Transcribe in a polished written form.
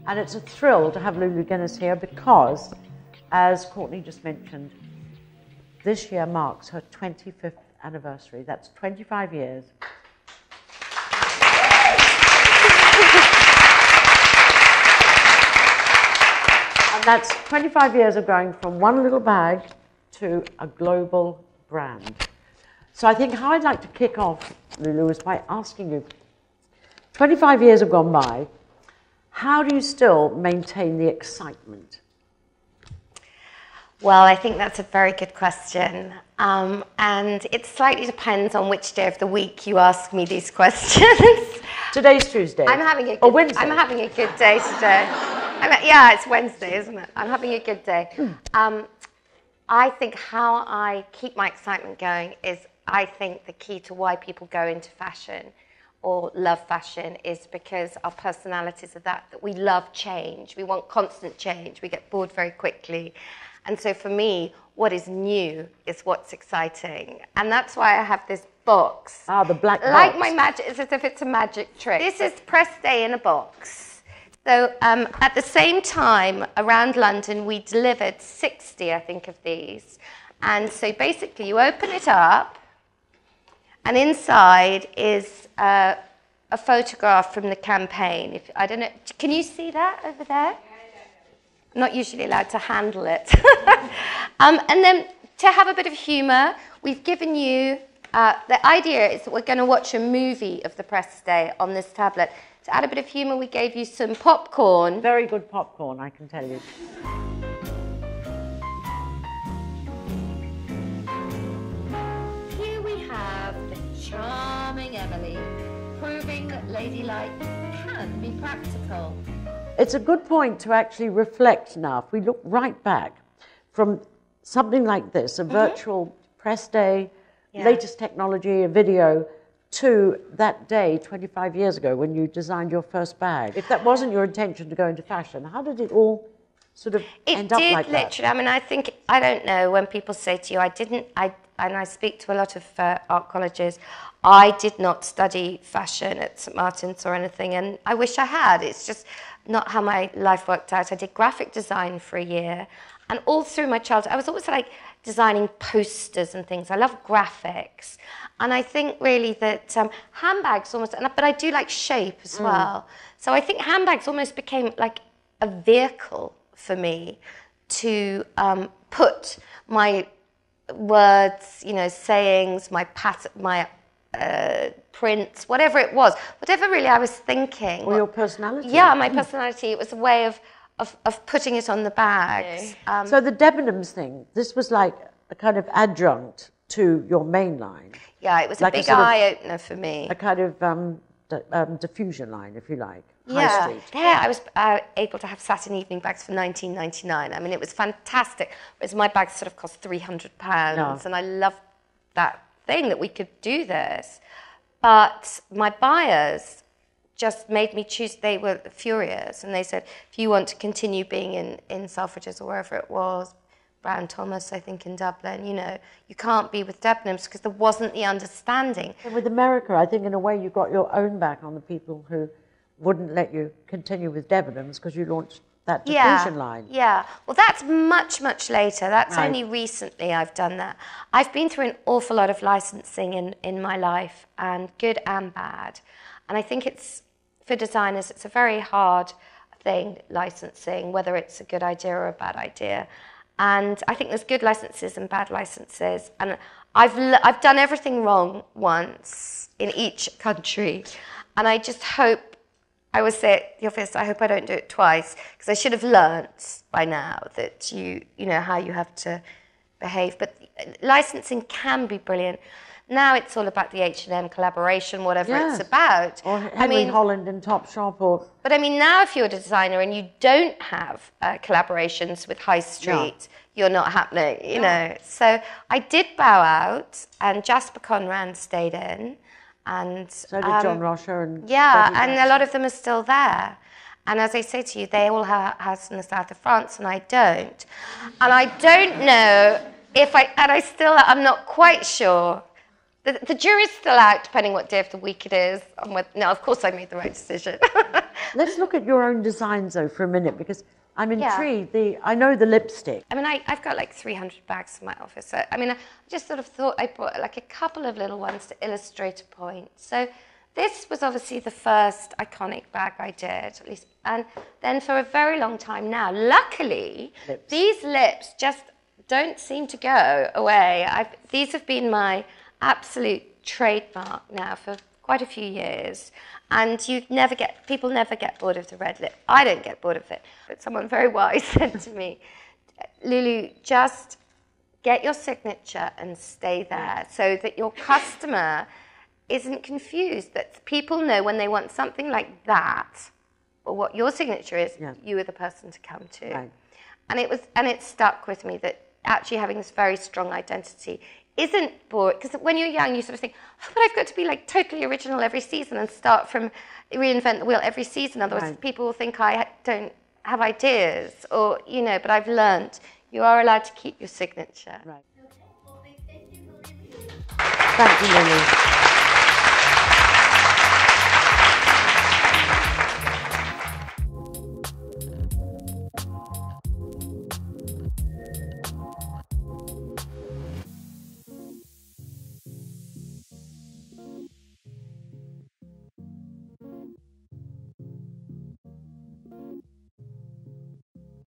And it's a thrill to have Lulu Guinness here because, as Courtney just mentioned, this year marks her 25th anniversary. That's 25 years. And that's 25 years of going from one little bag to a global brand. So I think how I'd like to kick off, Lulu, is by asking you, 25 years have gone by, how do you still maintain the excitement? Well, I think that's a very good question. And it slightly depends on which day of the week you ask me these questions. Today's Tuesday. I'm having a good, or Wednesday. I'm having a good day today. Yeah, it's Wednesday, isn't it? I'm having a good day. I think how I keep my excitement going is, I think the key to why people go into fashion or love fashion is because our personalities are that we love change. We want constant change. We get bored very quickly. And so for me, what is new is what's exciting. And that's why I have this box. Ah, the black box. Like my magic, it's as if it's a magic trick. This is press day in a box. So at the same time, around London, we delivered 60, I think, of these. And so basically, you open it up, and inside is a photograph from the campaign. I don't know, can you see that over there? I'm not usually allowed to handle it. And then to have a bit of humour, we've given you, the idea is that we're going to watch a movie of the press day on this tablet. To add a bit of humour, we gave you some popcorn. Very good popcorn, I can tell you. Here we have the charming Emily, proving that ladylike can be practical. It's a good point to actually reflect now. If we look right back from something like this, a virtual press day, latest technology, a video, to that day 25 years ago when you designed your first bag. If that wasn't your intention to go into fashion, how did it all sort of end up like that? It did, literally. I mean, I think, I don't know, when people say to you, and I speak to a lot of art colleges, I did not study fashion at St. Martin's or anything, and I wish I had. It's just not how my life worked out. I did graphic design for a year, and all through my childhood, I was always like designing posters and things. I love graphics. And I think really that handbags almost, but I do like shape as well. So I think handbags almost became like a vehicle for me to put my words, you know, sayings, my prints, whatever it was, whatever really I was thinking. Or your personality. Yeah, my personality. It was a way of putting it on the bags. So the Debenhams thing, this was like a kind of adjunct to your main line. Yeah, it was like a big eye-opener for me. A kind of diffusion line, if you like, High Street. Yeah, I was able to have satin evening bags for £19.99. I mean, it was fantastic. Whereas my bags sort of cost £300, and I loved that thing that we could do this. But my buyers just made me choose. They were furious, and they said, if you want to continue being in Selfridges or wherever it was, Brown Thomas, I think, in Dublin, you know, you can't be with Debenhams because there wasn't the understanding. And with America, I think in a way you got your own back on the people who wouldn't let you continue with Debenhams because you launched that diffusion line. Yeah, well, that's much, much later. That's only recently I've done that. I've been through an awful lot of licensing in my life, and good and bad. And I think it's, for designers, it's a very hard thing, licensing, whether it's a good idea or a bad idea. And I think there's good licenses and bad licenses. And I've done everything wrong once in each country. And I just hope, I always say at the office, I hope I don't do it twice, because I should have learnt by now that you know, how you have to behave. But licensing can be brilliant. Now it's all about the H&M collaboration, whatever it's about. Or Henry Holland and Topshop. But I mean, now if you're a designer and you don't have collaborations with High Street, you're not happening, you know. So I did bow out, and Jasper Conran stayed in. And so did John Rocher. And and a lot of them are still there. And as I say to you, they all have a house in the south of France, and I don't. And I don't know if I'm not quite sure The jury's still out, depending what day of the week it is. No, of course I made the right decision. Let's look at your own designs, though, for a minute, because I'm intrigued. I know the lipstick. I mean, I've got like 300 bags in my office. So, I mean, I just sort of thought I brought like a couple of little ones to illustrate a point. So this was obviously the first iconic bag I did, at least. And then for a very long time now, luckily, these lips just don't seem to go away. These have been my absolute trademark now for quite a few years. And people never get bored of the red lip. I don't get bored of it. But someone very wise said to me, Lulu, just get your signature and stay there so that your customer isn't confused, that people know when they want something like that, or what your signature is, you are the person to come to. Right. And it stuck with me that actually having this very strong identity isn't boring, because when you're young, you sort of think, oh, but I've got to be like totally original every season and reinvent the wheel every season. Otherwise, people will think I don't have ideas, or, but I've learned you are allowed to keep your signature. Right. Thank you, Lily.